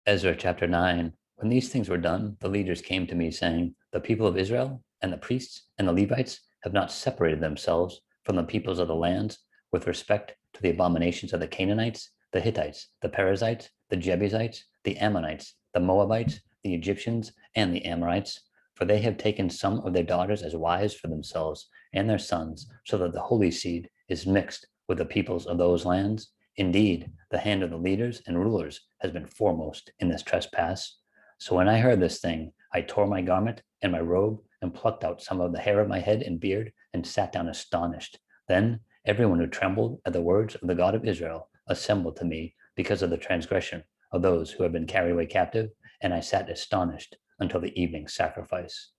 Ezra chapter 9. When these things were done, the leaders came to me, saying, the people of Israel and the priests and the Levites have not separated themselves from the peoples of the lands with respect to the abominations of the Canaanites, the Hittites, the Perizzites, the Jebusites, the Ammonites, the Moabites, the Egyptians, and the Amorites. For they have taken some of their daughters as wives for themselves and their sons, so that the holy seed is mixed with the peoples of those lands. Indeed, the hand of the leaders and rulers has been foremost in this trespass. So when I heard this thing, I tore my garment and my robe and plucked out some of the hair of my head and beard and sat down astonished. Then everyone who trembled at the words of the God of Israel assembled to me because of the transgression of those who had been carried away captive, and I sat astonished until the evening sacrifice.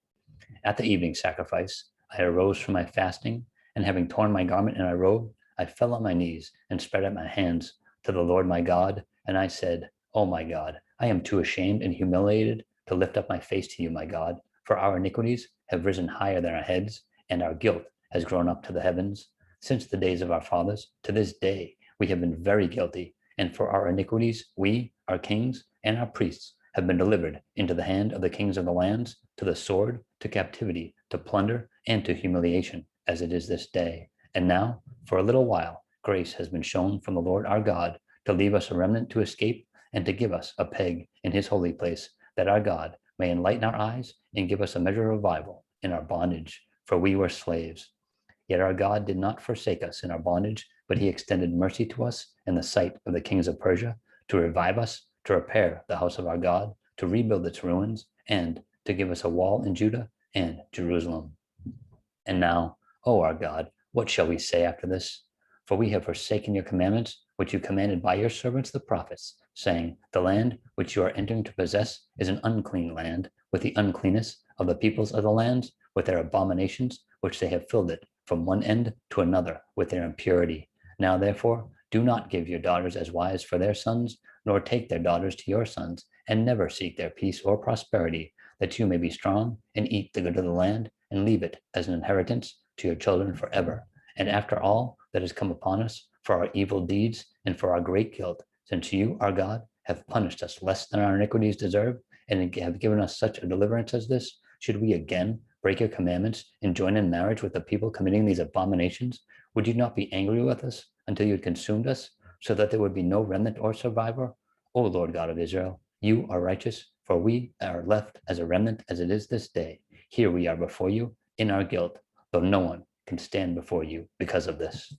At the evening sacrifice, I arose from my fasting, and having torn my garment and my robe, I fell on my knees and spread out my hands to the Lord my God, and I said, O my God, I am too ashamed and humiliated to lift up my face to you, my God, for our iniquities have risen higher than our heads, and our guilt has grown up to the heavens. Since the days of our fathers, to this day, we have been very guilty, and for our iniquities, we, our kings, and our priests have been delivered into the hand of the kings of the lands, to the sword, to captivity, to plunder, and to humiliation, as it is this day. And now, for a little while, grace has been shown from the Lord our God to leave us a remnant to escape and to give us a peg in his holy place, that our God may enlighten our eyes and give us a measure of revival in our bondage, for we were slaves. Yet our God did not forsake us in our bondage, but he extended mercy to us in the sight of the kings of Persia, to revive us, to repair the house of our God, to rebuild its ruins, and to give us a wall in Judah and Jerusalem. And now, O our God, what shall we say after this? For we have forsaken your commandments, which you commanded by your servants the prophets, saying, the land which you are entering to possess is an unclean land, with the uncleanness of the peoples of the lands, with their abominations, which they have filled it from one end to another with their impurity. Now, therefore, do not give your daughters as wives for their sons, nor take their daughters to your sons, and never seek their peace or prosperity, that you may be strong and eat the good of the land, and leave it as an inheritance to your children forever. And after all that has come upon us for our evil deeds and for our great guilt, since you, our God, have punished us less than our iniquities deserve, and have given us such a deliverance as this, should we again break your commandments and join in marriage with the people committing these abominations? Would you not be angry with us until you had consumed us, so that there would be no remnant or survivor? O Lord God of Israel, you are righteous, for we are left as a remnant as it is this day. Here we are before you in our guilt, though no one can stand before you because of this.